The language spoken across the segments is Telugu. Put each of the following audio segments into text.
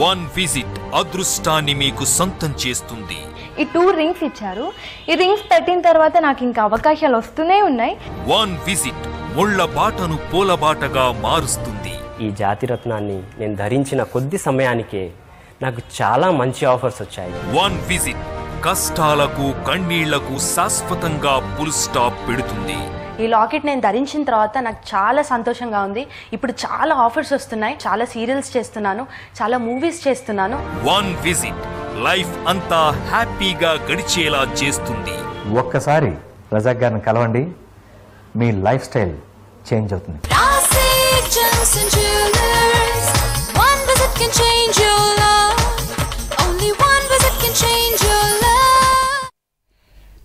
వన్ విజిట్ అదృష్టాన్ని మీకు సొంతం చేస్తుంది. ఈ 2 రింగ్స్ ఇచ్చారు. ఈ రింగ్స్ పెట్టిన తర్వాత నాకు ఇంకా అవకాశాలు వస్తూనే ఉన్నాయి. వన్ విజిట్ ముళ్ళ బాటను పూలబాటగా మారుస్తుంది. ఈ జాతిరత్నాన్ని నేను ధరించిన కొద్ది సమయానికే నాకు చాలా మంచి ఆఫర్స్ వచ్చాయి. వన్ విజిట్ కష్టాలకు కన్నీళ్లకు శాశ్వతంగా ఫుల్ స్టాప్ పెడుతుంది. ఈ లాకెట్ నేను ధరించిన తర్వాత నాకు చాలా సంతోషంగా ఉంది. ఇప్పుడు చాలా ఆఫర్స్ వస్తున్నాయి. చాలా సీరియల్స్ చేస్తున్నాను, చాలా మూవీస్ చేస్తున్నాను. వన్ విజిట్ లైఫ్ అంతా హ్యాపీగా గడిచేలా చేస్తుంది. ఒక్కసారి రజాక్ గారిని కలవండి, మీ లైఫ్ స్టైల్ చేంజ్ అవుతుంది.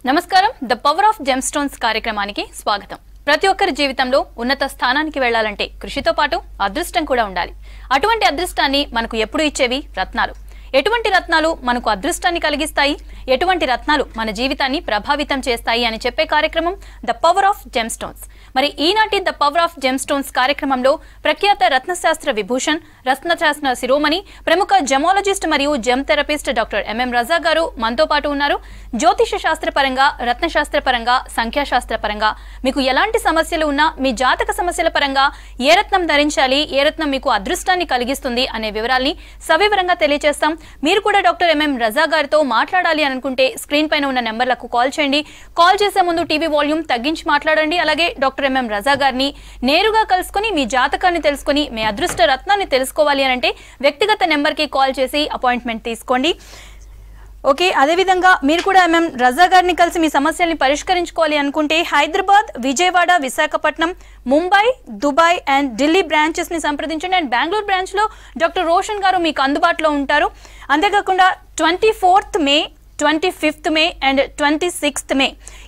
నమస్కారం. The power of gem stones కార్యక్రమానికి స్వాగతం. ప్రతి ఒక్కరి జీవితంలో ఉన్నత స్థానానికి వెళ్లాలంటే కృషితో పాటు అదృష్టం కూడా ఉండాలి. అటువంటి అదృష్టాన్ని మనకు ఎప్పుడు ఇచ్చేవి రత్నాలు. ఎటువంటి రత్నాలు మనకు అదృష్టాన్ని కలిగిస్తాయి, ఎటువంటి రత్నాలు మన జీవితాన్ని ప్రభావితం చేస్తాయి అని చెప్పే కార్యక్రమం the power of gem stones. మరి ఈనాటి the power of gem stones కార్యక్రమంలో ప్రఖ్యాత రత్నశాస్త్ర విభూషణ్, రత్నశాస్త్ర శిరోమణి, ప్రముఖ జెమాలజిస్ట్ మరియు gem therapist doctor MM Razak గారు మనతో పాటు ఉన్నారు. జ్యోతిష శాస్త్రపరంగా, రత్నశాస్త్రపరంగా, సంఖ్యాశాస్త్రపరంగా మీకు ఎలాంటి సమస్యలు ఉన్నా, మీ జాతక సమస్యల పరంగా ఏ రత్నం ధరించాలి, ఏ రత్నం మీకు అదృష్టాన్ని కలిగిస్తుంది అనే వివరాల్ని సవివరంగా తెలియజేస్తాం. మీరు కూడా డాక్టర్ ఎంఎం రజాక్ గారితో మాట్లాడాలి అనుకుంటే స్క్రీన్ పైన ఉన్న నెంబర్లకు కాల్ చేయండి. కాల్ చేసే ముందు టీవీ వాల్యూమ్ తగ్గించి మాట్లాడండి. అలాగే డాక్టర్ ఎంఎం రజాక్ గారిని నేరుగా కలుసుకుని మీ జాతకాన్ని తెలుసుకుని మీ అదృష్ట రత్నాన్ని తెలుసుకోవాలి అని అంటే వ్యక్తిగత నెంబర్కి కాల్ చేసి అపాయింట్మెంట్ తీసుకోండి. ఓకే, అదేవిధంగా మీరు కూడా ఎంఎం రజాక్ గారిని కలిసి మీ సమస్యల్ని పరిష్కరించుకోవాలి అనుకుంటే హైదరాబాద్, విజయవాడ, విశాఖపట్నం, ముంబై, దుబాయ్ అండ్ ఢిల్లీ బ్రాంచెస్ని సంప్రదించండి. అండ్ బెంగళూరు బ్రాంచ్లో డాక్టర్ రోషన్ గారు మీకు అందుబాటులో ఉంటారు. అంతేకాకుండా 24th May, 25th May and 26th మే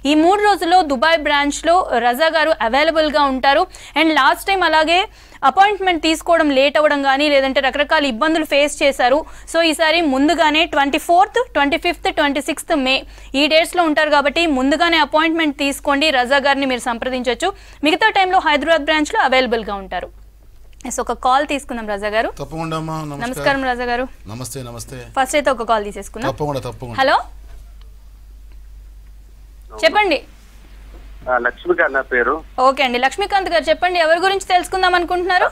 ఈ 3 రోజుల్లో దుబాయ్ బ్రాంచ్లో రజా గారు అవైలబుల్గా ఉంటారు. అండ్ లాస్ట్ టైం అలాగే అపాయింట్మెంట్ తీసుకోవడం లేట్ అవ్వడం కానీ లేదంటే రకరకాల ఇబ్బందులు ఫేస్ చేశారు. సో ఈసారి ముందుగానే 24th, 25th, 26th మే ఈ డేట్స్లో ఉంటారు కాబట్టి ముందుగానే అపాయింట్మెంట్ తీసుకోండి. రజా గారిని మీరు సంప్రదించవచ్చు. మిగతా టైంలో హైదరాబాద్ బ్రాంచ్లో అవైలబుల్గా ఉంటారు. ఒక కాల్ తీసుకుందాం రజా గారు. తప్పకుండా. నమస్కారం రజా గారు. నమస్తే. నమస్తే. ఫస్ట్ అయితే ఒక కాల్ తీసేసుకుందాం. తప్పకుండా. హలో, చెప్పండి. లక్ష్మీకాంత్ నా పేరు. ఓకే అండి, లక్ష్మీకాంత్ గారు చెప్పండి, ఎవరి గురించి తెలుసుకుందాం అనుకుంటున్నారు?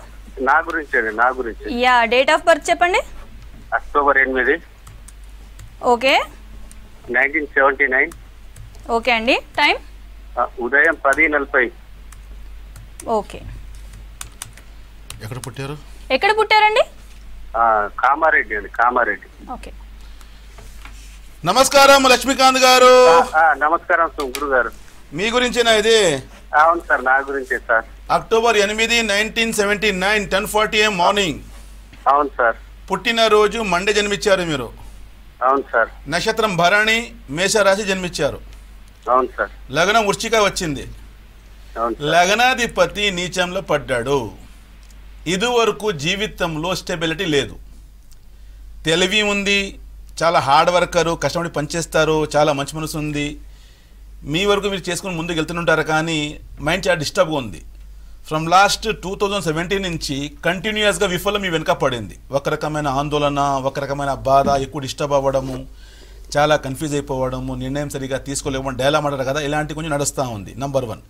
నా గురించి. యా, డేట్ ఆఫ్ బర్త్ చెప్పండి. అక్టోబర్ 8. ఓకే, 1979. ఓకే అండి. టైం ఉదయం 10:40. ఓకే. ఎక్కడ పుట్టారండి? కామారెడ్డి. ఓకే. నమస్కారం లక్ష్మీకాంత్ గారు. నమస్కారం గురు గారు. మీ గురించేనా ఇది? అవును సార్, నా గురించే సార్. October 8, 1979, 10:40 AM morning. అవును సార్. పుట్టినరోజు మండే జన్మించారు మీరు. అవును సార్. నక్షత్రం భరణి, మేషరాశి జన్మించారు. అవును సార్. లగ్నం వృశ్చిక వచ్చింది. లగ్నాధిపతి నీచంలో పడ్డాడు. ఇదివరకు జీవితంలో స్టెబిలిటీ లేదు. తెలివి ఉంది, చాలా హార్డ్ వర్కరు, కష్టపడి పనిచేస్తారు, చాలా మంచి మనసు ఉంది. మీ వరకు మీరు చేసుకుని ముందుకు వెళ్తుంటారు కానీ మైండ్ చాలా డిస్టర్బ్గా ఉంది. ఫ్రమ్ లాస్ట్ 2017 నుంచి కంటిన్యూస్గా విఫలం మీ వెనుక పడింది. ఒక రకమైన ఆందోళన, ఒక రకమైన బాధ, ఎక్కువ డిస్టర్బ్ అవ్వడము, చాలా కన్ఫ్యూజ్ అయిపోవడము, నిర్ణయం సరిగా తీసుకోలేకపోవడం, డైలాగ్ అంటారు కదా, ఇలాంటి కొంచెం నడుస్తూ ఉంది. నంబర్ 1.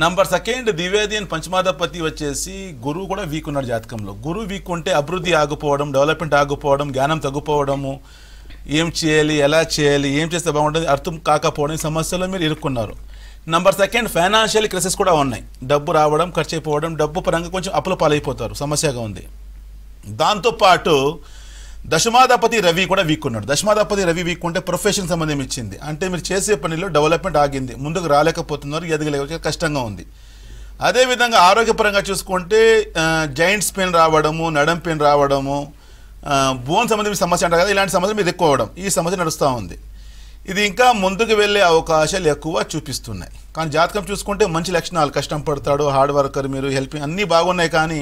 నంబర్ 2, ద్వివేది పంచమాధిపతి వచ్చేసి గురువు కూడా వీక్ ఉన్నాడు జాతకంలో. గురువు వీక్ ఉంటే అభివృద్ధి ఆగిపోవడం, డెవలప్మెంట్ ఆగిపోవడం, జ్ఞానం తగ్గిపోవడము, ఏం చేయాలి, ఎలా చేయాలి, ఏం చేస్తే బాగుంటుంది అర్థం కాకపోవడం, ఈ సమస్యలో మీరు ఇరుక్కున్నారు. నంబర్ 2, ఫైనాన్షియల్ క్రైసిస్ కూడా ఉన్నాయి. డబ్బు రావడం, ఖర్చు అయిపోవడం, డబ్బు పరంగా కొంచెం అప్పుల పాలైపోతారు, సమస్యగా ఉంది. దాంతోపాటు దశమాధిపతి రవి కూడా వీక్ ఉన్నాడు. దశమాధిపతి రవి వీక్ ఉంటే ప్రొఫెషన్ సంబంధం ఇచ్చింది. అంటే మీరు చేసే పనిలో డెవలప్మెంట్ ఆగింది, ముందుకు రాలేకపోతున్నారు, ఎదగలేక కష్టంగా ఉంది. అదేవిధంగా ఆరోగ్యపరంగా చూసుకుంటే జాయింట్స్ పెయిన్ రావడము, నడం పెయిన్ రావడము, బోన్ సంబంధించిన సమస్య అంటారు కదా, ఇలాంటి సమస్య మీరు ఎక్కువ అవడం, ఈ సమస్య నడుస్తూ ఉంది. ఇది ఇంకా ముందుకు వెళ్ళే అవకాశాలు ఎక్కువ చూపిస్తున్నాయి. కానీ జాతకం చూసుకుంటే మంచి లక్షణాలు, కష్టం పడతాడు, హార్డ్ వర్కర్, మీరు హెల్పింగ్ అన్నీ బాగున్నాయి కానీ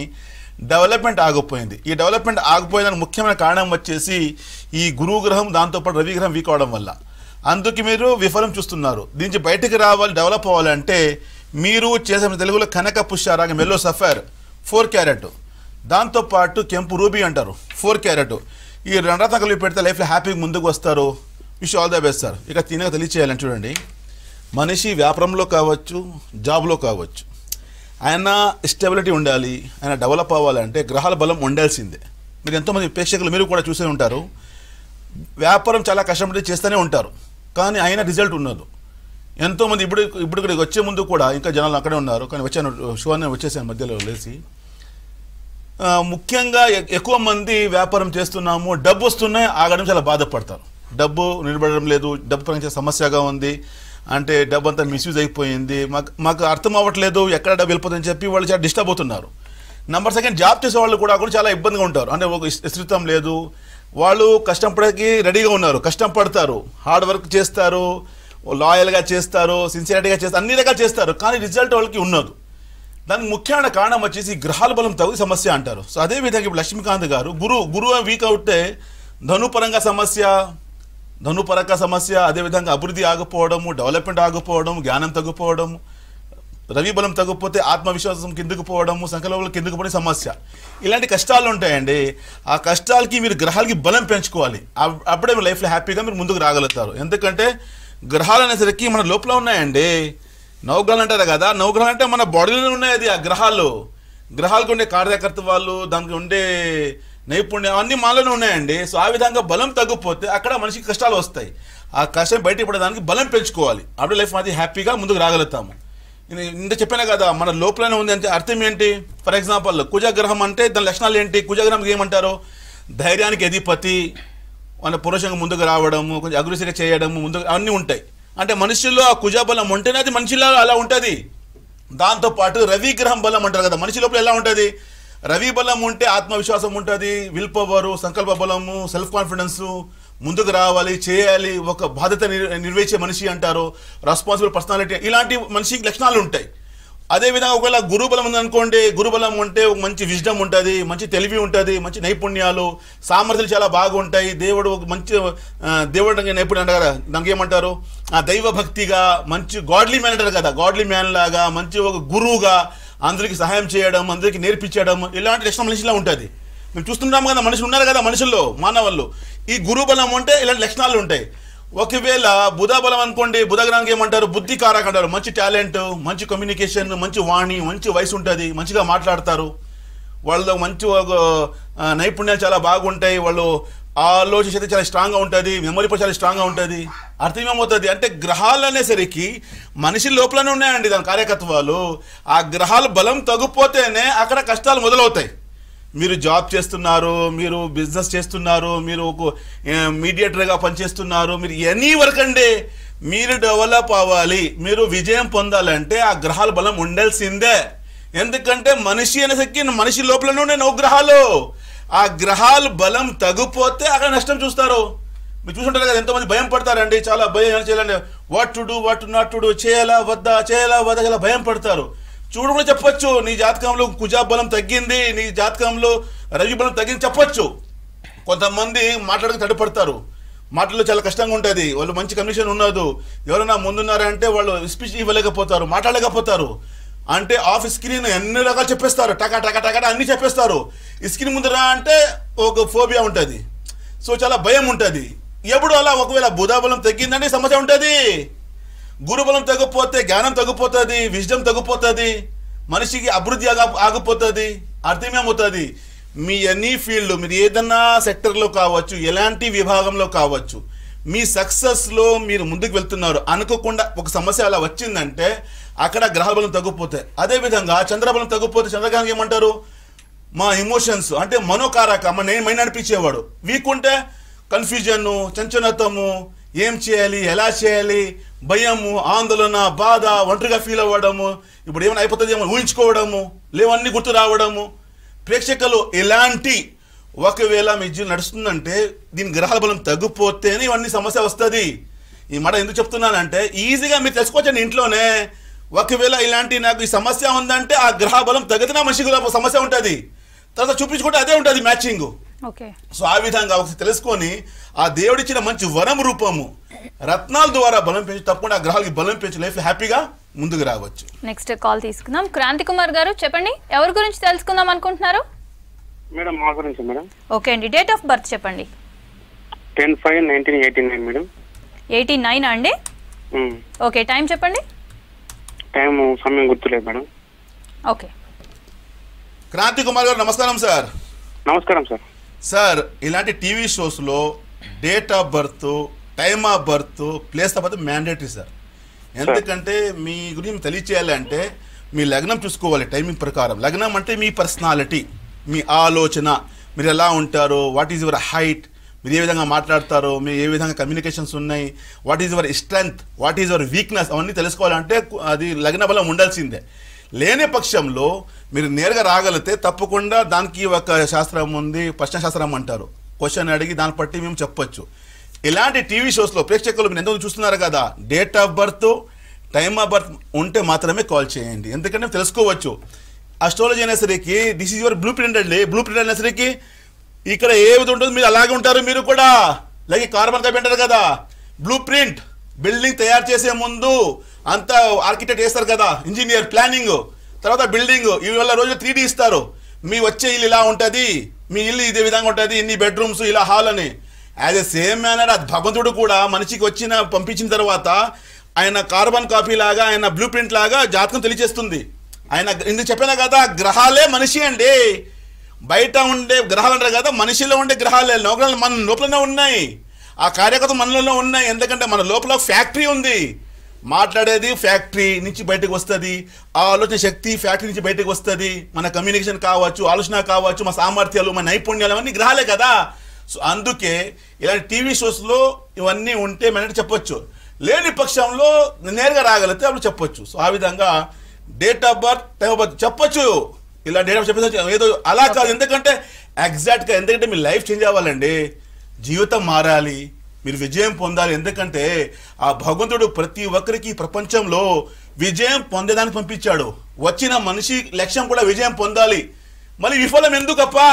డెవలప్మెంట్ ఆగిపోయింది. ఈ డెవలప్మెంట్ ఆగిపోయేదానికి ముఖ్యమైన కారణం వచ్చేసి ఈ గురువు గ్రహం, దాంతోపాటు రవి గ్రహం వీక్ అవడం వల్ల. అందుకు మీరు విఫలం చూస్తున్నారు. దీనికి బయటికి రావాలి, డెవలప్ అవ్వాలంటే మీరు చేసే తెలుగులో కనక పుష్యరాగ మెల్లో సఫైర్ 4 క్యారెట్, దాంతోపాటు కెంపు రూబీ అంటారు 4 క్యారెట్, ఈ రెండరత్న కలిపి పెడితే లైఫ్లో హ్యాపీగా ముందుకు వస్తారు. Wish all the best sir. ఇక తినగా తెలియచేయాలని చూడండి, మనిషి వ్యాపారంలో కావచ్చు, జాబ్లో కావచ్చు, ఆయన స్టెబిలిటీ ఉండాలి, ఆయన డెవలప్ అవ్వాలంటే గ్రహాల బలం ఉండాల్సిందే. మీరు ఎంతోమంది ప్రేక్షకులు మీరు కూడా చూసే ఉంటారు, వ్యాపారం చాలా కష్టపడి చేస్తూనే ఉంటారు, కానీ ఆయన రిజల్ట్ ఉండదు. ఎంతోమంది ఇప్పుడు ఇక్కడికి వచ్చే ముందు కూడా ఇంకా జనాలు అక్కడే ఉన్నారు, కానీ వచ్చాను షో అనే వచ్చేసాను మధ్యలో లేచి. ముఖ్యంగా ఎక్కువ మంది వ్యాపారం చేస్తున్నాము, డబ్బు వస్తున్నాయి, ఆగడం చాలా బాధపడతారు. డబ్బు నిలబడడం లేదు, డబ్బు పరంగా సమస్యగా ఉంది, అంటే డబ్బు అంతా మిస్యూజ్ అయిపోయింది, మాకు అర్థం అవ్వట్లేదు, ఎక్కడ డబ్బు వెళ్ళిపోతుందని చెప్పి వాళ్ళు చాలా డిస్టర్బ్ అవుతున్నారు. నెంబర్ సెకండ్, జాబ్ చేసే వాళ్ళు కూడా చాలా ఇబ్బందిగా ఉంటారు, అంటే ఒక స్థితం లేదు. వాళ్ళు కష్టపడకి రెడీగా ఉన్నారు, కష్టం పడతారు, హార్డ్ వర్క్ చేస్తారు, లాయల్గా చేస్తారు, సిన్సియారిటీగా చేస్తారు, అన్ని రకాలు చేస్తారు, కానీ రిజల్ట్ వాళ్ళకి ఉన్నది. దానికి ముఖ్యమైన కారణం వచ్చేసి గ్రహాల బలం తగ్గు సమస్య అంటారు. సో అదేవిధంగా ఇప్పుడు లక్ష్మీకాంత్ గారు గురువు వీక్ అవుతే ధనుపరంగా సమస్య, అదేవిధంగా అభివృద్ధి ఆగిపోవడము, డెవలప్మెంట్ ఆగిపోవడం, జ్ఞానం తగ్గిపోవడము, రవి బలం తగ్గిపోతే ఆత్మవిశ్వాసం కిందకు పోవడము, సంకల్పంలో కిందకు పోయే సమస్య, ఇలాంటి కష్టాలు ఉంటాయండి. ఆ కష్టాలకి మీరు గ్రహాలకి బలం పెంచుకోవాలి, అప్పుడే మీ లైఫ్లో హ్యాపీగా మీరు ముందుకు రాగలుగుతారు. ఎందుకంటే గ్రహాలు అనేసరికి మన లోపల ఉన్నాయండి. నవగ్రహాలు అంటారు కదా, నవగ్రహాలు అంటే మన బాడీలోనే ఉన్నాయి. అది ఆ గ్రహాలకు ఉండే కార్యకర్తవాళ్ళు, దానికి ఉండే నైపుణ్యం అన్నీ మనలోనే ఉన్నాయండి. సో ఆ విధంగా బలం తగ్గిపోతే అక్కడ మనిషికి కష్టాలు వస్తాయి. ఆ కష్టం బయటపడడానికి బలం పెంచుకోవాలి, అప్పుడు లైఫ్ అది హ్యాపీగా ముందుకు రాగలుగుతాము. ఇంత చెప్పాను కదా, మన లోపలనే ఉంది అంటే అర్థం ఏంటి? ఫర్ ఎగ్జాంపుల్ కుజగ్రహం అంటే దాని లక్షణాలు ఏంటి? కుజగ్రహం ఏమంటారు? ధైర్యానికి అధిపతి, మన పురుషంగా ముందుకు రావడము, కొంచెం అగ్రెసివ్గా చేయడము, ముందుకు అన్నీ ఉంటాయి. అంటే మనుషుల్లో ఆ కుజబలం ఉంటేనే అది మనిషిలో అలా ఉంటుంది. దాంతోపాటు రవి గ్రహం బలం అంటారు కదా, మనిషి లోపల ఎలా ఉంటుంది? రవి బలం ఉంటే ఆత్మవిశ్వాసం ఉంటుంది, విల్ పవరు, సంకల్ప బలము, సెల్ఫ్ కాన్ఫిడెన్సు, ముందుకు రావాలి, చేయాలి, ఒక బాధ్యత నిర్వహించే మనిషి అంటారు, రెస్పాన్సిబుల్ పర్సనాలిటీ, ఇలాంటి మనిషికి లక్షణాలు ఉంటాయి. అదేవిధంగా ఒకవేళ గురుబలం ఉందనుకోండి, గురుబలం ఉంటే ఒక మంచి విజ్డమ్ ఉంటుంది, మంచి తెలివి ఉంటుంది, మంచి నైపుణ్యాలు, సామర్థ్యాలు చాలా బాగుంటాయి. దేవుడు ఒక మంచి దేవుడు నైపుణ్యం అంటారు కదా, దానికి ఏమంటారు? దైవ భక్తిగా మంచి గాడ్లీ మ్యాన్ అంటారు కదా, గాడ్లీ మ్యాన్ లాగా మంచి ఒక గురువుగా అందరికి సహాయం చేయడం, అందరికి నేర్పించడం, ఇలాంటి లక్షణం మనిషిలో ఉంటుంది. మేము చూస్తుంటాం కదా, మనుషులు ఉన్నారు కదా, మనుషుల్లో మానవుల్లో ఈ గురుబలం ఉంటే ఇలాంటి లక్షణాలు ఉంటాయి. ఒకవేళ బుధ బలం అనుకోండి, బుధ గ్రహానికి ఏమంటారు? బుద్ధి కారక అంటారు. మంచి టాలెంట్, మంచి కమ్యూనికేషన్, మంచి వాణి, మంచి వయసు ఉంటుంది, మంచిగా మాట్లాడతారు, వాళ్ళు మంచి నైపుణ్యాలు చాలా బాగుంటాయి, వాళ్ళు ఆలోచన శక్తి చాలా స్ట్రాంగ్గా ఉంటుంది, మెమరీ పవర్ చాలా స్ట్రాంగ్గా ఉంటుంది. అర్థం ఏమవుతుంది అంటే గ్రహాలు అనేసరికి మనిషి లోపలనే ఉన్నాయండి దాని కార్యకత్వాలు. ఆ గ్రహాల బలం తగ్గిపోతేనే అక్కడ కష్టాలు మొదలవుతాయి. మీరు జాబ్ చేస్తున్నారు, మీరు బిజినెస్ చేస్తున్నారు, మీరు ఒక మీడియేటర్గా పనిచేస్తున్నారు, మీరు ఎనీ వర్క్ అండి, మీరు డెవలప్ అవ్వాలి, మీరు విజయం పొందాలంటే ఆ గ్రహాల బలం ఉండాల్సిందే. ఎందుకంటే మనిషి అనేసరికి మనిషి లోపలనే ఉండే నవగ్రహాలు. ఆ గ్రహాలు బలం తగ్గిపోతే అక్కడ నష్టం చూస్తారు. మీరు చూసుంటారు కదా, ఎంతోమంది భయం పడతారండి, చాలా భయం చేయాలండి, what to do, what to not to do, చేయాలా వద్దా చాలా భయం పడతారు. చూడకుండా చెప్పొచ్చు, నీ జాతకంలో కుజా బలం తగ్గింది, నీ జాతకంలో రవి బలం తగ్గింది చెప్పొచ్చు. కొంతమంది మాట్లాడక తడిపడతారు, మాటల్లో చాలా కష్టంగా ఉంటుంది, వాళ్ళు మంచి కమిషన్ ఉన్నదు, ఎవరైనా ముందున్నారంటే వాళ్ళు స్పీచ్ ఇవ్వలేకపోతారు, మాట్లాడలేకపోతారు. అంటే ఆఫ్ స్క్రీన్ ఎన్ని రకాలు చెప్పేస్తారు, టకా టకా టకా అన్ని చెప్పేస్తారు. ఈ స్క్రీన్ ముందరా అంటే ఒక ఫోబియా ఉంటుంది, సో చాలా భయం ఉంటుంది. ఎప్పుడు అలా ఒకవేళ బుధాబలం తగ్గిందంటే సమస్య ఉంటుంది. గురుబలం తగ్గిపోతే జ్ఞానం తగ్గిపోతుంది, విజ్డమ్ తగ్గిపోతుంది, మనిషికి అభివృద్ధి ఆగిపోతుంది. అర్థమేమవుతుంది? మీ ఎనీ ఫీల్డ్, మీరు ఏదన్నా సెక్టర్లో కావచ్చు, ఎలాంటి విభాగంలో కావచ్చు, మీ సక్సెస్లో మీరు ముందుకు వెళ్తున్నారు, అనుకోకుండా ఒక సమస్య అలా వచ్చిందంటే అక్కడ గ్రహాల బలం తగ్గిపోతాయి. అదేవిధంగా చంద్రబలం తగ్గిపోతే చంద్రగ్రహం ఏమంటారు? మా ఎమోషన్స్ అంటే మనోకారక, నేను మైండ్ నడిపించేవాడు. వీక్ ఉంటే కన్ఫ్యూజన్, చంచలత్వము, ఏం చేయాలి, ఎలా చేయాలి, భయము, ఆందోళన, బాధ, ఒంటరిగా ఫీల్ అవ్వడము, ఇప్పుడు ఏమైనా అయిపోతుంది ఏమో ఊహించుకోవడము, లేవన్నీ గుర్తు రావడము. ప్రేక్షకులు ఇలాంటి ఒకవేళ మీ జీవితం నడుస్తుందంటే దీని గ్రహాల బలం తగ్గిపోతేనే ఇవన్నీ సమస్య వస్తుంది. ఈ మాట ఎందుకు చెప్తున్నానంటే ఈజీగా మీరు తెలుసుకోవచ్చండి ఇంట్లోనే. ఒకవేళ ఇలాంటి నాకు ఈ సమస్య ఉందంటే ఆ గ్రహ బలం తగ్గితే మనిషికి సమస్య ఉంటుంది, తర్వాత చూపించుకుంటే అదే ఉంటుంది మ్యాచింగ్. సో ఆ విధంగా ఒకసారి తెలుసుకొని ఆ దేవుడిచ్చిన మంచి వరం రూపము రత్నాల ద్వారా బలం పెంచి తప్పకుండా ఆ గ్రహాలకి బలం పెంచి లైఫ్ హ్యాపీగా ముందుకు రావచ్చు. నెక్స్ట్ కాల్ తీసుకుందాం. క్రాంతి కుమార్ గారు చెప్పండి, ఎవరి గురించి తెలుసుకుందాం అనుకుంటున్నారు? మేడం మా గురించి మేడం. ఓకే అండి, డేట్ ఆఫ్ బర్త్ చెప్పండి. 10/5/1989 మేడం. 89 అండి? ఓకే, టైం చెప్పండి. టైం సమయం గుర్తులేదు మేడం. ఓకే. క్రాంతి కుమార్ గారు నమస్కారం సార్. నమస్కారం సార్. సార్, ఇలాంటి టీవీ షోస్లో date of birth, time of birth, place of birth mandatory sir. ఎందుకంటే మీ గురించి తెలియచేయాలంటే మీ లగ్నం చూసుకోవాలి టైమింగ్ ప్రకారం. లగ్నం అంటే మీ పర్సనాలిటీ, మీ ఆలోచన, మీరు ఎలా ఉంటారు, వాట్ ఈజ్ యువర్ హైట్, మీరు ఏ విధంగా మాట్లాడతారో, మీరు ఏ విధంగా కమ్యూనికేషన్స్ ఉన్నాయి, what is your strength, what is your weakness, అవన్నీ తెలుసుకోవాలంటే అది లగ్న బలం ఉండాల్సిందే. లేని పక్షంలో మీరు నేరుగా రాగలిగితే తప్పకుండా దానికి ఒక శాస్త్రం ఉంది, ప్రశ్నశాస్త్రం అంటారు. క్వశ్చన్ అడిగి దాన్ని బట్టి మేము చెప్పొచ్చు. ఇలాంటి టీవీ షోస్లో ప్రేక్షకులు మీరు ఎంతో చూస్తున్నారు కదా, date of birth, time of birth ఉంటే మాత్రమే కాల్ చేయండి. ఎందుకంటే తెలుసుకోవచ్చు. అస్ట్రాలజీ అనేసరికి this is your blue print అండి. బ్లూ ప్రింట్ అనేసరికి ఇక్కడ ఏ విధంగా ఉంటుంది మీరు అలాగే ఉంటారు. మీరు కూడా లైక్ కార్బన్ కాపీ అంటారు కదా, బ్లూ ప్రింట్. బిల్డింగ్ తయారు చేసే ముందు అంతా ఆర్కిటెక్ట్ చేస్తారు కదా, ఇంజనీర్ ప్లానింగ్, తర్వాత బిల్డింగ్, ఇవాళ రోజు 3D ఇస్తారు. మీ వచ్చే ఇల్లు ఇలా ఉంటుంది, మీ ఇల్లు ఇదే విధంగా ఉంటుంది, ఇన్ని బెడ్రూమ్స్, ఇలా హాల్ అని. యాజ్ ఎ సేమ్ మేనర్ అది భగవంతుడు కూడా మనిషికి పంపించిన తర్వాత ఆయన కార్బన్ కాపీ లాగా, ఆయన బ్లూ ప్రింట్ లాగా జాతకం తెలియజేస్తుంది. ఆయన ఇందుకు చెప్పినా కదా, గ్రహాలే మనిషి అండి. బయట ఉండే గ్రహాలు అంటారు కదా, మనిషిలో ఉండే గ్రహాలే మన లోపలనే ఉన్నాయి. ఆ కార్యకర్త మనలో ఉన్నాయి. ఎందుకంటే మన లోపల ఫ్యాక్టరీ ఉంది. మాట్లాడేది ఫ్యాక్టరీ నుంచి బయటకు వస్తుంది, ఆ ఆలోచన శక్తి ఫ్యాక్టరీ నుంచి బయటకు వస్తుంది. మన కమ్యూనికేషన్ కావచ్చు, ఆలోచన కావచ్చు, మన సామర్థ్యాలు, మన నైపుణ్యాలు అవన్నీ గ్రహాలే కదా. సో అందుకే ఇలాంటి టీవీ షోస్లో ఇవన్నీ ఉంటే మనం చెప్పొచ్చు. లేని పక్షంలో నేరుగా రాగలిగితే అప్పుడు చెప్పొచ్చు. సో ఆ విధంగా date of birth, time of birth చెప్పొచ్చు. ఇలా డేట్ ఆఫ్ చెప్పేసి ఏదో అలా కాదు. ఎందుకంటే ఎగ్జాక్ట్గా, ఎందుకంటే మీ లైఫ్ చేంజ్ అవ్వాలండి, జీవితం మారాలి, మీరు విజయం పొందాలి. ఎందుకంటే ఆ భగవంతుడు ప్రతి ఒక్కరికి ప్రపంచంలో విజయం పొందేదానికి పంపించాడు. వచ్చిన మనిషి లక్ష్యం కూడా విజయం పొందాలి. మళ్ళీ విఫలం ఎందుకప్పా?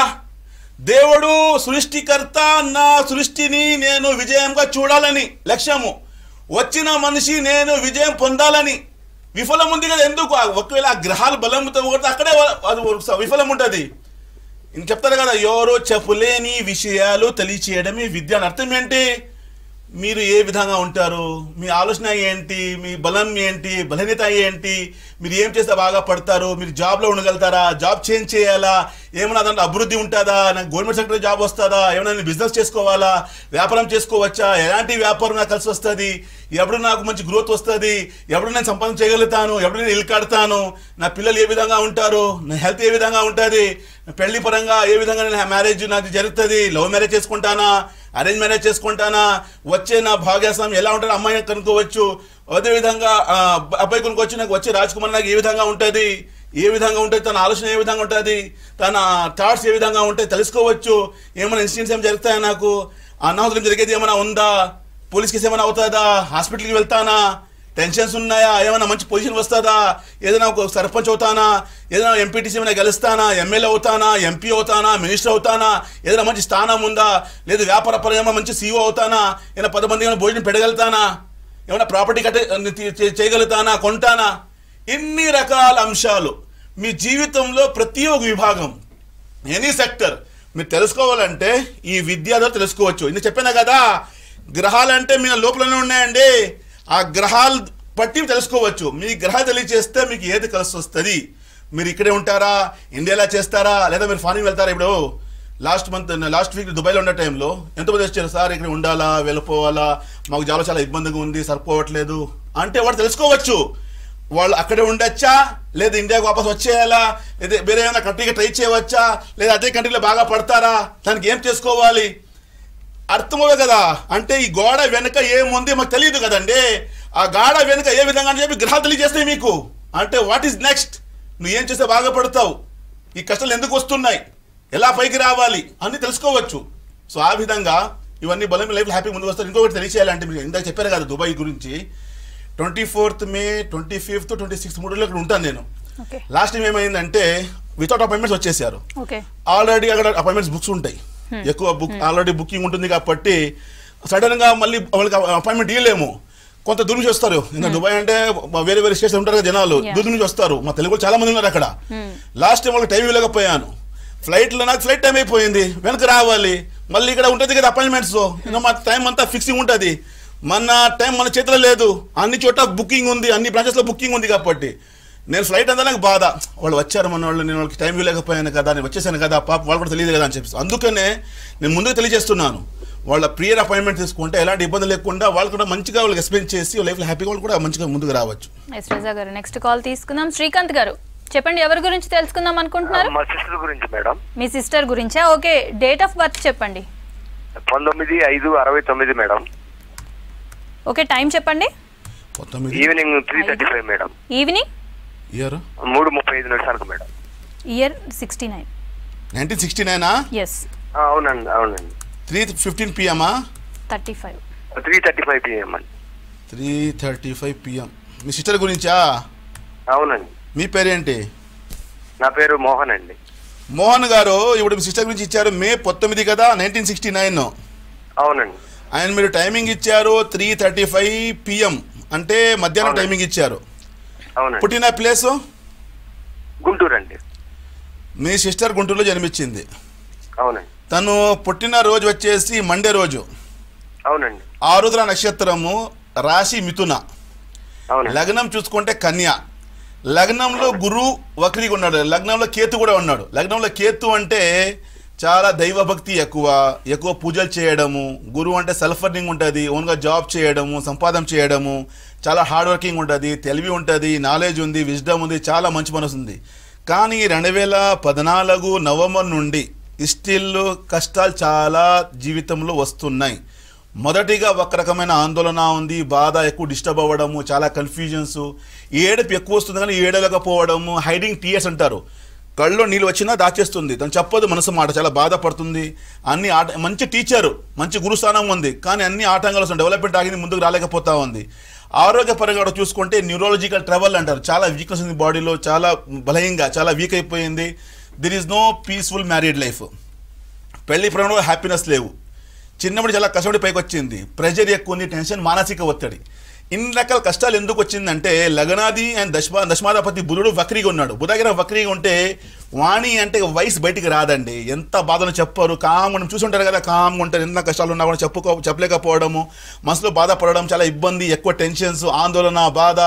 దేవుడు సృష్టికర్త, నా సృష్టిని నేను విజయంగా చూడాలని లక్ష్యము. వచ్చిన మనిషి నేను విజయం పొందాలని. విఫలం ఉంది కదా ఎందుకు? ఒకవేళ ఆ గ్రహాలు బలంతో కొడితే అక్కడే విఫలం ఉంటుంది. ఇంక చెప్తారు కదా, ఎవరో చెప్పలేని విషయాలు తెలియచేయడమే విద్య అని. అర్థం ఏంటి? మీరు ఏ విధంగా ఉంటారు, మీ ఆలోచన ఏంటి, మీ బలం ఏంటి, బలహీనత ఏంటి, మీరు ఏం చేస్తే బాగా పడతారు, మీరు జాబ్లో ఉండగలుగుతారా, జాబ్ చేంజ్ చేయాలా, ఏమైనా దాంట్లో అభివృద్ధి ఉంటుందా, నాకు గవర్నమెంట్ సెక్టర్ జాబ్ వస్తుందా, ఏమైనా బిజినెస్ చేసుకోవాలా, వ్యాపారం చేసుకోవచ్చా, ఎలాంటి వ్యాపారం నాకు కలిసి వస్తుంది, ఎప్పుడు నాకు మంచి గ్రోత్ వస్తుంది, ఎప్పుడు నేను సంపాదన చేయగలుగుతాను, ఎప్పుడు నేను ఇల్లు కడతాను, నా పిల్లలు ఏ విధంగా ఉంటారు, నా హెల్త్ ఏ విధంగా ఉంటుంది, పెళ్లి పరంగా ఏ విధంగా నేను మ్యారేజ్ నాకు జరుగుతుంది, లవ్ మ్యారేజ్ చేసుకుంటానా, అరేంజ్ మ్యారేజ్ చేసుకుంటానా, వచ్చే నా భాగ్యస్వామి ఎలా ఉంటారో అమ్మాయిని కనుక్కోవచ్చు. అదేవిధంగా అబ్బాయి కొనుక్కోవచ్చు, నాకు వచ్చే రాజ్కుమార్ నాకు ఏ విధంగా ఉంటుంది, ఏ విధంగా ఉంటుంది, తన ఆలోచన ఏ విధంగా ఉంటుంది, తన థాట్స్ ఏ విధంగా ఉంటాయి తెలుసుకోవచ్చు. ఏమైనా ఇన్సిడెంట్స్ ఏమైనా జరుగుతాయా, నాకు అనాహుతం జరిగేది ఏమైనా ఉందా, పోలీస్ కేసు ఏమైనా అవుతుందా, హాస్పిటల్కి వెళ్తానా, టెన్షన్స్ ఉన్నాయా, ఏమైనా మంచి పొజిషన్ వస్తుందా, ఏదైనా ఒక సర్పంచ్ అవుతానా, ఏదైనా ఎంపీటీసీ ఏమైనా గెలుస్తానా, ఎమ్మెల్యే అవుతానా, ఎంపీ అవుతానా, మినిస్టర్ అవుతానా, ఏదైనా మంచి స్థానం ఉందా, లేదు వ్యాపార పరంగా మంచి సీఈఓ అవుతానా, ఏమైనా 10 మంది ఏమైనా భోజనం పెట్టగలుగుతానా, ఏమైనా ప్రాపర్టీ చేయగలుగుతానా, కొంటానా. ఇన్ని రకాల అంశాలు మీ జీవితంలో ప్రతి ఒక్క విభాగం, ఎనీ సెక్టర్ మీరు తెలుసుకోవాలంటే ఈ విద్య ద్వారా తెలుసుకోవచ్చు. ఇందుకు చెప్పాను కదా, గ్రహాలంటే మీ లోపలనే ఉన్నాయండి. ఆ గ్రహాలు బట్టి తెలుసుకోవచ్చు. మీ గ్రహాలు తెలియజేస్తే మీకు ఏది కలిసి వస్తుంది. మీరు ఇక్కడే ఉంటారా, ఇండియాలో చేస్తారా, లేదా మీరు ఫారిన్ వెళ్తారా. ఇప్పుడు లాస్ట్ వీక్ దుబాయ్లో ఉన్న టైంలో ఎంతమంది వచ్చారు, సార్ ఇక్కడ ఉండాలా, వెళ్ళిపోవాలా, మాకు జాబ్లో చాలా ఇబ్బందిగా ఉంది, సరిపోవట్లేదు అంటే వాడు తెలుసుకోవచ్చు. వాళ్ళు అక్కడే ఉండొచ్చా, లేదా ఇండియాకు వాపస్ వచ్చేయాలా, లేదా వేరే ఏమైనా కంట్రీకి ట్రై చేయవచ్చా, లేదా అదే కంట్రీలో బాగా పడతారా, దానికి ఏం చేసుకోవాలి అర్థమవుతుంది కదా. అంటే ఈ గోడ వెనుక ఏముంది మాకు తెలియదు కదండి. ఆ గోడ వెనుక ఏ విధంగా అని చెప్పి గ్రహాలు తెలియజేస్తాయి మీకు. అంటే వాట్ ఈజ్ నెక్స్ట్, నువ్వు ఏం చేస్తే బాగుపడతావు, ఈ కష్టాలు ఎందుకు వస్తున్నాయి, ఎలా పైకి రావాలి అన్నీ తెలుసుకోవచ్చు. సో ఆ విధంగా ఇవన్నీ బలం లైఫ్ హ్యాపీ ముందుకు వస్తారు. ఇంకొకటి తెలియచేయాలంటే మీరు ఇందాక చెప్పారు కదా దుబాయ్ గురించి, 24th May, 25th, 26th 3 రోజులు ఇక్కడ ఉంటాను నేను. లాస్ట్ టైం ఏమైందంటే వితౌట్ అపాయింట్మెంట్స్ వచ్చేసారు. ఆల్రెడీ అక్కడ అపాయింట్మెంట్స్ బుక్స్ ఉంటాయి, ఎక్కువ బుక్ ఆల్రెడీ బుకింగ్ ఉంటుంది కాబట్టి సడన్ గా మళ్ళీ వాళ్ళకి అపాయింట్మెంట్ ఇవ్వలేము. కొంత దూరం నుంచి వస్తారు. ఇంకా దుబాయ్ అంటే వేరే వేరే స్టేట్స్ ఉంటారు కదా జనాలు, దూరం నుంచి వస్తారు. మా తెలుగు చాలా మంది ఉన్నారు అక్కడ. లాస్ట్ టైం వాళ్ళకి టైం ఇవ్వలేకపోయాను. ఫ్లైట్లో నాకు ఫ్లైట్ టైం అయిపోయింది, వెనక రావాలి, మళ్ళీ ఇక్కడ ఉంటుంది కదా అపాయింట్మెంట్స్, మా టైం అంతా ఫిక్సింగ్ ఉంటుంది. మన టైం మన చేతిలో లేదు, అన్ని చోట్ల బుకింగ్ ఉంది, అన్ని బ్రాంచెస్లో బుకింగ్ ఉంది. కాబట్టి నేను ఫ్లైట్ అంతా నాకు బాధ, వాళ్ళు వచ్చారు మన వాళ్ళు, నేను వాళ్ళకి టైం ఇవ్వలేకపోయాను కదా, నేను వచ్చేసాను కదా, పాప వాళ్ళు కూడా తెలియదు కదా అని చెప్పి. అందుకనే నేను ముందుకు తెలియజేస్తున్నాను, వాళ్ళ ప్రియర్ అపాయింట్మెంట్ తీసుకుంటే ఎలాంటి ఇబ్బంది లేకుండా వాళ్ళు కూడా మంచిగా వాళ్ళకి ఎక్స్ప్లెయిన్ చేసి లైఫ్లో హ్యాపీగా వాళ్ళు కూడా మంచిగా ముందుకు రావచ్చు. రజా గారు నెక్స్ట్ కాల్ తీసుకుందాం. శ్రీకాంత్ గారు చెప్పండి, ఎవరి గురించి తెలుసుకుందాం అనుకుంటున్నారు? మా సిస్టర్ గురించి మేడం. మీ సిస్టర్ గురించా? ఓకే, డేట్ ఆఫ్ బర్త్ చెప్పండి. 19/5/69 మేడం. ఓకే, టైం చెప్పండి. Evening 3:35 madam. Evening year 3:35 madam. Year 69. 1969. Yes అవునండి అవునండి. 3:15 PM 35. 3:35 PM అండి. 3:35 PM. మీ సిస్టర్ గురించా? అవునండి. మీ పేరేంటి? నా పేరు మోహన్ అండి. మోహన్ గారు, ఇప్పుడు మీ సిస్టర్ గురించి ఇచ్చారు మే 19 కదా, 1969. అవునండి. ఆయన మీరు టైమింగ్ ఇచ్చారు 3:35 PM, అంటే మధ్యాహ్నం టైమింగ్ ఇచ్చారు. అవునండి. పుట్టిన ప్లేసు గుంటూరు అండి. మీ సిస్టర్ గుంటూరులో జన్మించింది. అవునండి. తను పుట్టిన రోజు వచ్చేసి మండే రోజు. అవునండి. ఆరుద్ర నక్షత్రము, రాశి మిథున, అవునండి. లగ్నం చూసుకుంటే కన్య. లగ్నంలో గురు వక్రీగా ఉన్నాడు, లగ్నంలో కేతు కూడా ఉన్నాడు. లగ్నంలో కేతు అంటే చాలా దైవభక్తి ఎక్కువ పూజలు చేయడము. గురువు అంటే సెల్ఫ్ ఎర్నింగ్ ఉంటుంది, ఓన్గా జాబ్ చేయడము, సంపాదన చేయడము, చాలా హార్డ్ వర్కింగ్ ఉంటుంది, తెలివి ఉంటుంది, నాలెడ్జ్ ఉంది, విజ్డమ్ ఉంది, చాలా మంచి మనసు ఉంది. కానీ 2014 నవంబర్ నుండి స్టిల్ కష్టాలు చాలా జీవితంలో వస్తున్నాయి. మొదటిగా ఒక రకమైన ఆందోళన ఉంది, బాధ, ఎక్కువ డిస్టర్బ్ అవ్వడము, చాలా కన్ఫ్యూజన్స్, ఏడుపు ఎక్కువ వస్తుంది కానీ ఏడలేకపోవడము, హైడింగ్ టీయర్స్ అంటారు. కళ్ళలో నీళ్ళు వచ్చినా దాచేస్తుంది, తను చెప్పదు మనసు మాట, చాలా బాధపడుతుంది. అన్ని మంచి టీచరు, మంచి గురుస్థానం ఉంది, కానీ అన్ని ఆటంకాలు వస్తుంది, డెవలప్మెంట్ ఆగింది, ముందుకు రాలేకపోతా ఉంది. ఆరోగ్యపరంగా చూసుకుంటే న్యూరాలజికల్ ట్రబుల్ అంటారు, చాలా వీక్నెస్ ఉంది బాడీలో, చాలా బలహీనంగా, చాలా వీక్ అయిపోయింది. There is no peaceful married life. పెళ్లి ప్రేమలో హ్యాపీనెస్ లేవు. చిన్నప్పుడు చాలా కష్టపడి పైకి వచ్చింది, ప్రెషర్ ఎక్కువ ఉంది, టెన్షన్, మానసిక ఒత్తిడి. ఇన్ని రకాల కష్టాలు ఎందుకు వచ్చిందంటే లగ్నాది అండ్ దశమాధిపతి బుధుడు వక్రీగా ఉన్నాడు. బుధగ్రహ వక్రీగా ఉంటే వాణి అంటే వయసు బయటికి రాదండి, ఎంత బాధను చెప్పరు, కామ్గా చూసుంటారు కదా, కామ్గా ఉంటారు. ఎంత కష్టాలు ఉన్నా కూడా చెప్పలేకపోవడము, మనసులో బాధపడడం, చాలా ఇబ్బంది, ఎక్కువ టెన్షన్స్, ఆందోళన, బాధ,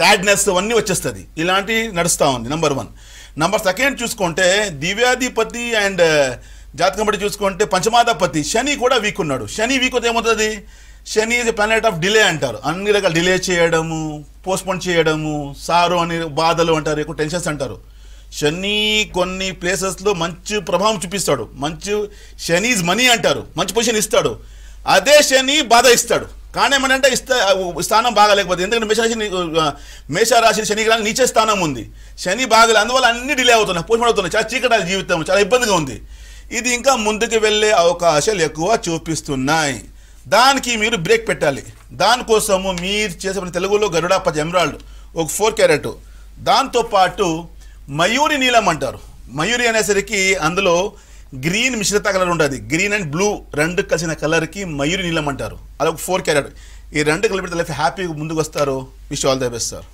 సాడ్నెస్ అన్నీ వచ్చేస్తుంది. ఇలాంటివి నడుస్తూ ఉంది. నెంబర్ 1. నెంబర్ 2 చూసుకుంటే దివ్యాధిపతి అండ్ జాతకం బట్టి చూసుకుంటే పంచమాధిపతి శని కూడా వీక్ ఉన్నాడు. శని వీక్ అయితే ఏమవుతుంది, శని ఈజ్ ప్లానెట్ ఆఫ్ డిలే అంటారు. అన్ని రకాల డిలే చేయడము, పోస్ట్పోన్ చేయడము, సారో అని బాధలు అంటారు, ఎక్కువ టెన్షన్స్ అంటారు. శని కొన్ని ప్లేసెస్లో మంచి ప్రభావం చూపిస్తాడు. శని ఈజ్ మనీ అంటారు, మంచి పొజిషన్ ఇస్తాడు. అదే శని బాధ ఇస్తాడు. కానీ ఏమంటే స్థానం బాగాలేకపోతే, ఎందుకంటే మేషరాశి శని గ్రహం నీచే స్థానం ఉంది, శని బాగాలే, అందువల్ల అన్ని డిలే అవుతున్నాయి, పోస్ట్పోన్ అవుతున్నాయి, చాలా చీకటి జీవితం, చాలా ఇబ్బందిగా ఉంది. ఇది ఇంకా ముందుకు వెళ్ళే అవకాశాలు ఎక్కువ చూపిస్తున్నాయి. దానికి మీరు బ్రేక్ పెట్టాలి. దానికోసము మీరు చేసే తెలుగులో గరుడాపతి ఎమరాల్డ్ ఒక 4 క్యారెట్, దాంతోపాటు మయూరి నీలం అంటారు. మయూరి అనేసరికి అందులో గ్రీన్ మిశ్రిత కలర్ ఉంటుంది, గ్రీన్ అండ్ బ్లూ రెండు కలిసిన కలర్కి మయూరి నీలం అంటారు. అలా ఒక 4 క్యారెట్, ఈ రెండు కలిపి లైఫ్ హ్యాపీగా ముందుకు వస్తారు. Wish all the best sir.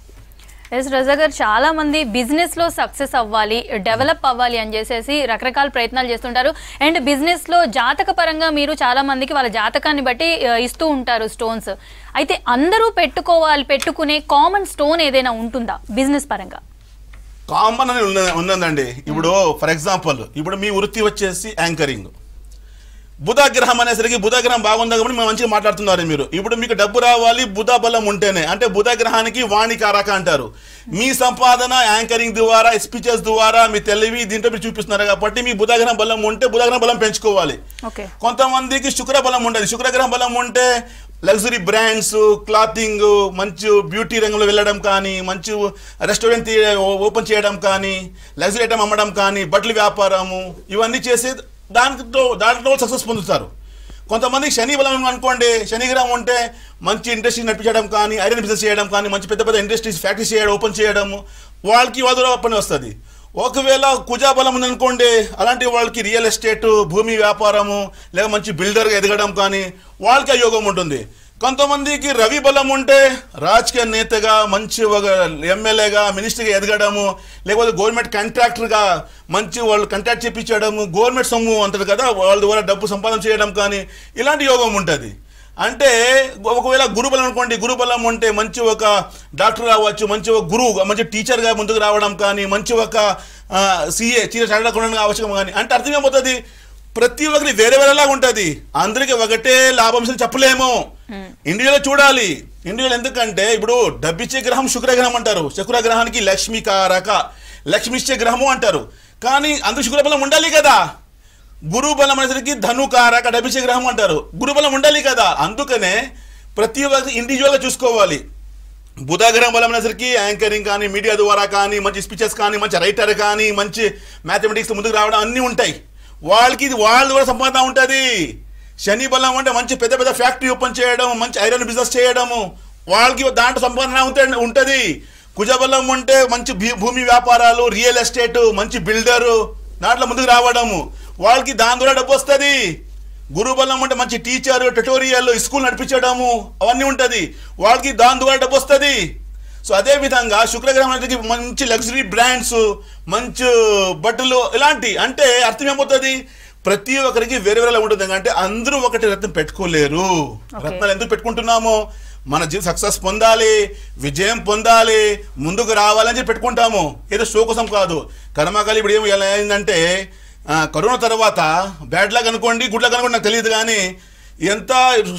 Yes Raza garu, చాలా మంది బిజినెస్ లో సక్సెస్ అవ్వాలి, డెవలప్ అవ్వాలి అని చేసేసి రకరకాల ప్రయత్నాలు చేస్తుంటారు. అండ్ బిజినెస్ లో జాతక పరంగా మీరు చాలా మందికి వాళ్ళ జాతకాన్ని బట్టి ఇస్తూ ఉంటారు స్టోన్స్. అయితే అందరూ పెట్టుకునే కామన్ స్టోన్ ఏదైనా ఉంటుందా బిజినెస్ పరంగా? కామన్ అని ఉన్నదండి. ఇప్పుడు ఫర్ ఎగ్జాంపుల్, ఇప్పుడు మీ వృత్తి వచ్చేసి యాంకరింగ్. బుధగ్రహం అనేసరికి బుధగ్రహం బాగుందా కాబట్టి మేము మంచిగా మాట్లాడుతున్నారు మీరు. ఇప్పుడు మీకు డబ్బు రావాలి బుధ బలం ఉంటేనే, అంటే బుధగ్రహానికి వాణికారక అంటారు. మీ సంపాదన యాంకరింగ్ ద్వారా, స్పీచెస్ ద్వారా, మీ తెలివి దీంట్లో మీరు చూపిస్తున్నారు కాబట్టి మీ బుధగ్రహం బలం ఉంటే బుధగ్రహం బలం పెంచుకోవాలి. కొంతమందికి శుక్ర బలం ఉండదు. శుక్రగ్రహం బలం ఉంటే లగ్జరీ బ్రాండ్స్, క్లాతింగ్, మంచి బ్యూటీ రంగంలో వెళ్ళడం కానీ, మంచి రెస్టారెంట్ ఓపెన్ చేయడం కానీ, లగ్జరీ ఐటమ్ అమ్మడం కానీ, బట్టల వ్యాపారము, ఇవన్నీ చేసి దాంట్లో సక్సెస్ పొందుతారు. కొంతమందికి శని బలం అనుకోండి, శనిగ్రహం ఉంటే మంచి ఇండస్ట్రీ నడిపించడం కానీ, ఐరన్ బిజినెస్ చేయడం కానీ, మంచి పెద్ద పెద్ద ఇండస్ట్రీస్ ఫ్యాక్టరీస్ చేయడం, ఓపెన్ చేయడము, వాళ్ళకి వాళ్ళ పని వస్తుంది. ఒకవేళ కుజాబలం ఉందనుకోండి, అలాంటి వాళ్ళకి రియల్ ఎస్టేట్, భూమి వ్యాపారము, లేక మంచి బిల్డర్గా ఎదగడం కానీ వాళ్ళకి యోగం ఉంటుంది. కొంతమందికి రవి బలం ఉంటే రాజకీయ నేతగా మంచి ఒక ఎమ్మెల్యేగా మినిస్టర్గా ఎదగడము, లేకపోతే గవర్నమెంట్ కాంట్రాక్టర్గా మంచి వాళ్ళు కాంట్రాక్ట్ చేయించడము, గవర్నమెంట్ సొమ్ము అంటారు కదా వాళ్ళ ద్వారా డబ్బు సంపాదన చేయడం కానీ ఇలాంటి యోగం ఉంటుంది. అంటే ఒకవేళ గురుబలం అనుకోండి, గురుబలం ఉంటే మంచి ఒక డాక్టర్ రావచ్చు, మంచి ఒక గురువు మంచి టీచర్గా ముందుకు రావడం కానీ, మంచి ఒక సిఏ చార్టెడ్ అకౌంటెంట్ కావచ్చు కానీ. అంటే అర్థం ఏమవుతుంది, ప్రతి ఒక్కరి వేరే వేరేలాగా ఉంటుంది, అందరికీ ఒకటే లాభం చెప్పలేము. ఇండియాలో చూడాలి. ఇండియాలో ఎందుకంటే ఇప్పుడు డబ్బిచ్చే గ్రహం శుక్రగ్రహం అంటారు, శుక్రగ్రహానికి లక్ష్మీకారక లక్ష్మిచ్చే గ్రహము అంటారు. కానీ అందుకు శుక్రబలం ఉండాలి కదా. గురుబలం అనేసరికి ధనుకారక డబ్బిచ్చే గ్రహం అంటారు, గురుబలం ఉండాలి కదా. అందుకనే ప్రతి ఒక్కరి ఇండివిజువల్గా చూసుకోవాలి. బుధగ్రహం బలం అనేసరికి యాంకరింగ్ కానీ, మీడియా ద్వారా కానీ, మంచి స్పీచెస్ కానీ, మంచి రైటర్ కానీ, మంచి మ్యాథమెటిక్స్ ముందుకు రావడం అన్నీ ఉంటాయి. వాళ్ళకి వాళ్ళ ద్వారా సంపాదన ఉంటుంది. శని బలం అంటే మంచి పెద్ద పెద్ద ఫ్యాక్టరీ ఓపెన్ చేయడం, మంచి ఐరన్ బిజినెస్ చేయడము, వాళ్ళకి దాంట్లో సంపాదన ఉంటుంది. కుజబలం అంటే మంచి భూమి వ్యాపారాలు, రియల్ ఎస్టేట్, మంచి బిల్డరు, దాంట్లో ముందుకు రావడము, వాళ్ళకి దాని ద్వారా డబ్బు వస్తుంది. గురుబలం అంటే మంచి టీచర్, ట్యుటోరియల్, స్కూల్ నడిపించడము అవన్నీ ఉంటుంది, వాళ్ళకి దాని ద్వారా డబ్బు వస్తుంది. సో అదేవిధంగా శుక్రగ్రహం అనేది మంచి లగ్జరీ బ్రాండ్స్, మంచి బట్టలు ఇలాంటి. అంటే అర్థం ఏమవుతుంది, ప్రతి ఒక్కరికి వేరే వేరేలా ఉంటుంది. అంటే అందరూ ఒకటి రత్నం పెట్టుకోలేరు. రత్నాలు ఎందుకు పెట్టుకుంటున్నాము, మన జీవితం సక్సెస్ పొందాలి, విజయం పొందాలి, ముందుకు రావాలని చెప్పి పెట్టుకుంటాము, ఏదో షో కోసం కాదు. కర్మకాలి ఇప్పుడు ఏమి ఎలా అయిందంటే కరోనా తర్వాత బ్యాడ్ లాగ్ అనుకోండి, గుడ్ లాగ్ అనుకోండి, నాకు తెలియదు. కానీ ఎంత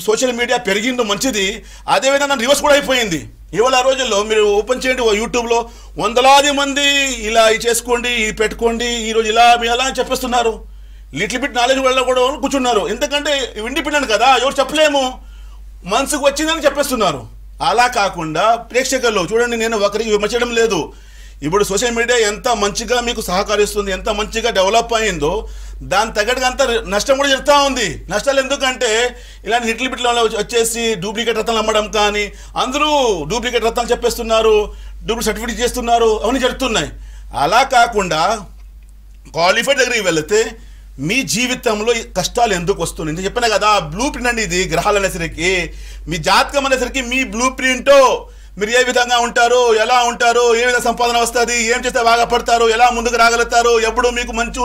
సోషల్ మీడియా పెరిగిందో మంచిది, అదేవిధంగా రివర్స్ కూడా అయిపోయింది. ఇవాళ ఆ రోజుల్లో మీరు ఓపెన్ చేయండి యూట్యూబ్లో, వందలాది మంది ఇలా చేసుకోండి, పెట్టుకోండి, ఈరోజు ఇలా మీ అలా అని చెప్పేస్తున్నారు. లిటిల్ బిట్ నాలెడ్జ్ వల్ల కూడా కూర్చున్నారు. ఎందుకంటే ఇండిపెండెంట్ కదా, ఎవరు చెప్పలేము, మనసుకు వచ్చిందని చెప్పేస్తున్నారు. అలా కాకుండా ప్రేక్షకుల్లో చూడండి, నేను ఒకరికి విమర్శించడం లేదు. ఇప్పుడు సోషల్ మీడియా ఎంత మంచిగా మీకు సహకరిస్తుంది, ఎంత మంచిగా డెవలప్ అయిందో దాని తగ్గట్టుగా అంత నష్టం కూడా జరుగుతూ ఉంది. నష్టాలు ఎందుకంటే ఇలాంటి లిటిల్ బిట్ల వచ్చేసి డూప్లికేట్ రత్నాలు అమ్మడం కానీ, అందరూ డూప్లికేట్ రత్నాలు చెప్పేస్తున్నారు, డూప్లికేట్ సర్టిఫికేట్ చేస్తున్నారు, అవన్నీ జరుగుతున్నాయి. అలా కాకుండా క్వాలిఫైడ్ దగ్గరికి వెళితే మీ జీవితంలో కష్టాలు ఎందుకు వస్తున్నాయి నేను చెప్పాను కదా. బ్లూ ప్రింట్ అండి ఇది. గ్రహాలు అనేసరికి మీ జాతకం అనేసరికి మీ బ్లూ ప్రింట్, మీరు ఏ విధంగా ఉంటారు, ఎలా ఉంటారు, ఏ విధంగా సంపాదన వస్తుంది, ఏం చేస్తే బాగా పడతారు, ఎలా ముందుకు రాగలుగుతారు, ఎప్పుడు మీకు మంచి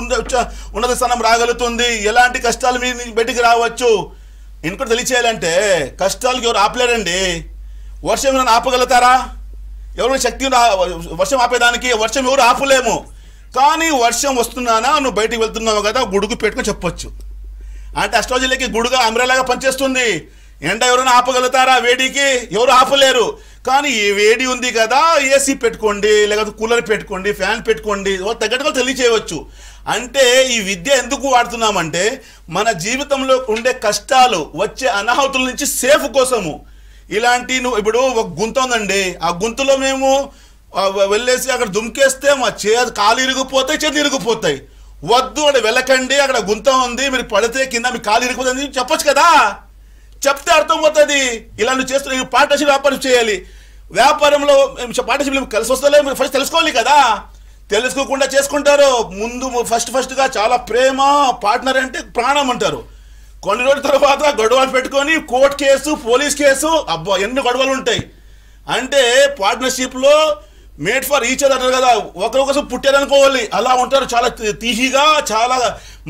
ఉన్నత స్థానం రాగలుగుతుంది, ఎలాంటి కష్టాలు మీ బయటికి రావచ్చు. ఇంకోటి తెలియచేయాలంటే కష్టాలకు ఎవరు ఆపలేరండి. వర్షం ఏమైనా ఆపగలుగుతారా? ఎవరు శక్తి వర్షం ఆపేదానికి? వర్షం ఎవరు ఆపలేము. కానీ వర్షం వస్తున్నానా, నువ్వు బయటికి వెళ్తున్నావు కదా, గుడుగు పెట్టుకొని చెప్పొచ్చు. అంటే అస్ట్రాలజీలకి గుడుగా అమ్రేలాగా పనిచేస్తుంది. ఎండ ఎవరైనా ఆపగలుగుతారా? వేడికి ఎవరు ఆపలేరు. కానీ ఈ వేడి ఉంది కదా, ఏసీ పెట్టుకోండి, లేకపోతే కూలర్ పెట్టుకోండి, ఫ్యాన్ పెట్టుకోండి, తగ్గట్టుగా తెలియచేయవచ్చు. అంటే ఈ విద్య ఎందుకు వాడుతున్నామంటే మన జీవితంలో ఉండే కష్టాలు, వచ్చే అనాహుతుల నుంచి సేఫ్ కోసము. ఇలాంటి ఇప్పుడు ఒక గుంత ఉందండి, ఆ గుంతలో మేము వెళ్ళేసి అక్కడ దుమ్కేస్తే మా కాలు ఇరిగిపోతాయి, చేతులు ఇరిగిపోతాయి. వద్దు అని వెళ్ళకండి, అక్కడ గుంత ఉంది, మీరు పడితే కింద మీ కాలు ఇరిగిపోతుంది చెప్పొచ్చు కదా. చెప్తే అర్థమవుతుంది. ఇలా నువ్వు చేస్తున్న పార్ట్నర్షిప్ వ్యాపారం చేయాలి. వ్యాపారంలో పార్ట్నర్షిప్ కలిసి వస్తలే ఫస్ట్ తెలుసుకోవాలి కదా. తెలుసుకోకుండా చేసుకుంటారు. ముందు ఫస్ట్గా చాలా ప్రేమ, పార్ట్నర్ అంటే ప్రాణం అంటారు. కొన్ని రోజుల తర్వాత గొడవలు పెట్టుకొని కోర్టు కేసు, పోలీస్ కేసు, అబ్బా ఎన్ని గొడవలు ఉంటాయి. అంటే పార్ట్నర్షిప్లో మేడ్ ఫర్ ఈచ్ అదర్ అంటారు కదా, ఒకరికొకరు పుట్టారనుకోవాలి, అలా ఉంటారు. చాలా తీహిగా, చాలా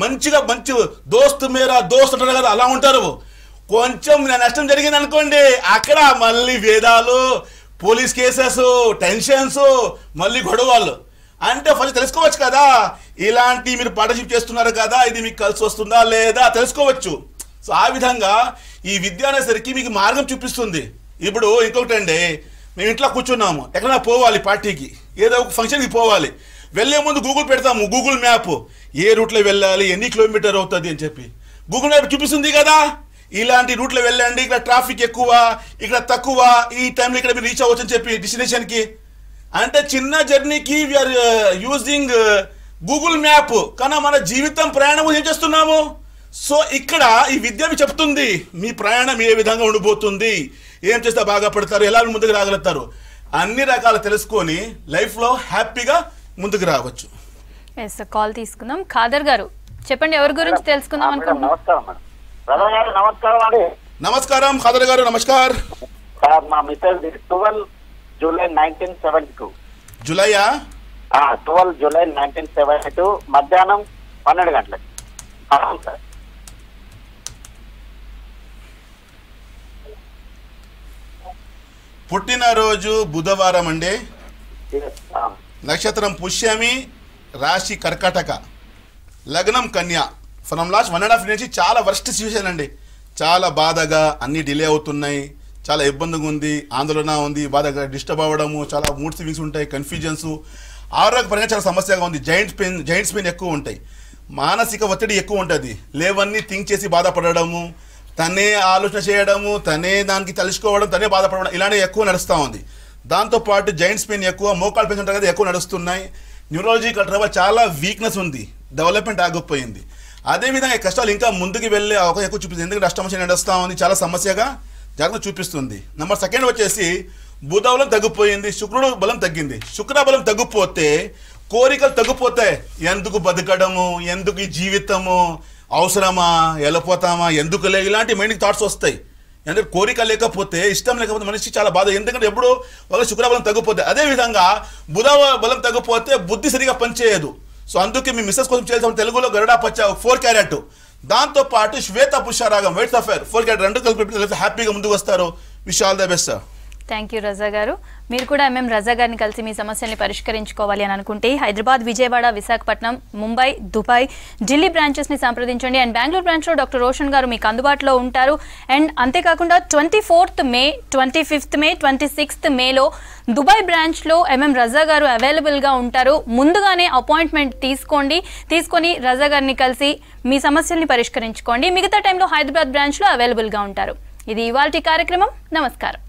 మంచిగా, మంచి దోస్త్ మేరా దోస్త్ అంటారు కదా, అలా ఉంటారు. కొంచెం నష్టం జరిగింది అనుకోండి, అక్కడ మళ్ళీ వేదాలు, పోలీస్ కేసెస్, టెన్షన్స్, మళ్ళీ గొడవలు. అంటే ఫస్ట్ తెలుసుకోవచ్చు కదా, ఇలాంటి మీరు పార్ట్నర్షిప్ చేస్తున్నారు కదా, ఇది మీకు కలిసి వస్తుందా లేదా తెలుసుకోవచ్చు. సో ఆ విధంగా ఈ విద్య అనేసరికి మీకు మార్గం చూపిస్తుంది. ఇప్పుడు ఇంకొకటి అండి, మేము ఇంట్లో కూర్చున్నాము, ఎక్కడైనా పోవాలి పార్టీకి, ఏదో ఒక ఫంక్షన్కి పోవాలి. వెళ్ళే ముందు గూగుల్ పెడతాము, గూగుల్ మ్యాప్, ఏ రూట్లో వెళ్ళాలి, ఎన్ని కిలోమీటర్ అవుతుంది అని చెప్పి గూగుల్ మ్యాప్ చూపిస్తుంది కదా. ఇలాంటి రూట్లో వెళ్ళండి, ఇక్కడ ట్రాఫిక్ ఎక్కువ, ఇక్కడ తక్కువ, ఈ టైంలో ఇక్కడ మీరు రీచ్ అవ్వచ్చు అని చెప్పి డెస్టినేషన్కి. అంటే చిన్న జర్నీకి వీఆర్ యూజింగ్ గూగుల్ మ్యాప్. కానీ మన జీవితం ప్రయాణం ఏం చేస్తున్నాము? సో ఇక్కడ ఈ విద్య చెప్తుంది మీ ప్రయాణం ఏ విధంగా ఉండిపోతుంది, ఏం చేస్తే బాగా పడతారు, ఎలా ముందుకు రాగలుగుతారు, అన్ని రకాలు తెలుసుకొని లైఫ్లో హ్యాపీగా ముందుకు రావచ్చు. ఎస్ కాల్ తీసుకుందాం. ఖాదర్ గారు చెప్పండి, ఎవరి గురించి తెలుసుకుందాం అనుకుంటున్నాం? నమస్కారం మేడం. నమస్కారం అండి. నమస్కారం ఖాదర్ గారు, నమస్కార్ సార్. మా మిస్సెస్ 12 జూలై 1972. జూలైయా? 12 జూలై 1972 మధ్యాహ్నం 12 గంటలకి. అవును సార్. పుట్టినరోజు బుధవారం అండి. నక్షత్రం పుష్యమి, రాశి కర్కాటక, లగ్నం కన్యా. ఫ్రమ్ లాస్ట్ 1.5 నుంచి చాలా వర్స్ట్ సిచ్యువేషన్ అండి. చాలా బాధగా అన్నీ డిలే అవుతున్నాయి, చాలా ఇబ్బందిగా ఉంది, ఆందోళన ఉంది, బాధగా డిస్టర్బ్ అవ్వడము, చాలా మూడ్ స్వింగ్స్ ఉంటాయి, కన్ఫ్యూజన్స్, ఆరోగ్యపరంగా చాలా సమస్యగా ఉంది. జాయింట్స్ పెయిన్ ఎక్కువ ఉంటాయి, మానసిక ఒత్తిడి ఎక్కువ ఉంటుంది, లేవన్నీ థింక్ చేసి బాధపడము, తనే ఆలోచన చేయడము, తనే దానికి తెలుసుకోవడం, తనే బాధపడడం, ఇలాంటివి ఎక్కువ నడుస్తూ ఉంది. దాంతోపాటు జాయింట్స్ పెయిన్ ఎక్కువ, మోకాలు పెయిన్స్ ఉంటాయి కదా ఎక్కువ నడుస్తున్నాయి. న్యూరాలజికల్ ట్రబుల్, చాలా వీక్నెస్ ఉంది, డెవలప్మెంట్ ఆగిపోయింది. అదేవిధంగా ఈ కష్టాలు ఇంకా ముందుకు వెళ్ళే అవకాశం ఎక్కువ చూపిస్తుంది, ఎందుకంటే అష్టమశని నడుస్తూ ఉంది, చాలా సమస్యగా జాగ్రత్త చూపిస్తుంది. నెంబర్ 2 వచ్చేసి బుధ బలం తగ్గిపోయింది, శుక్రుడు బలం తగ్గింది. శుక్ర బలం తగ్గిపోతే కోరికలు తగ్గిపోతాయి. ఎందుకు బతకడము, ఎందుకు ఈ జీవితము, అవసరమా, వెళ్ళిపోతామా, ఎందుకు లే, ఇలాంటి మైండ్కి థాట్స్ వస్తాయి. ఎందుకంటే కోరిక లేకపోతే, ఇష్టం లేకపోతే మనిషి చాలా బాధ, ఎందుకంటే ఎప్పుడు ఒక శుక్రబలం తగ్గిపోతే. అదేవిధంగా బుధ బలం తగ్గిపోతే బుద్ధి సరిగా పనిచేయదు. సో అందుకే మీ మిస్సెస్ కోసం చేయాల్సిన తెలుగులో గరుడా పచ్చ 4 క్యారెట్, దాంతోపాటు శ్వేత పుష్యరాగం, వైట్ సఫైర్ 4 క్యారెట్ 2 కలిపి హ్యాపీగా ముందుకు వస్తారు. Wish all the best sir. Thank you Raza garu. మీరు కూడా ఎంఎం రజా గారిని కలిసి మీ సమస్యల్ని పరిష్కరించుకోవాలి అని అనుకుంటే హైదరాబాద్, విజయవాడ, విశాఖపట్నం, ముంబై, దుబాయ్, ఢిల్లీ బ్రాంచెస్ని సంప్రదించండి. అండ్ బెంగళూరు బ్రాంచ్లో డాక్టర్ రోషన్ గారు మీకు అందుబాటులో ఉంటారు. అండ్ అంతేకాకుండా 24th మే, 25th మే, 26th మేలో దుబాయ్ బ్రాంచ్లో ఎంఎం రజా గారు అవైలబుల్గా ఉంటారు. ముందుగానే అపాయింట్మెంట్ తీసుకొని రజా గారిని కలిసి మీ సమస్యల్ని పరిష్కరించుకోండి. మిగతా టైంలో హైదరాబాద్ బ్రాంచ్లో అవైలబుల్గా ఉంటారు. ఇది ఇవాల్టి కార్యక్రమం. నమస్కారం.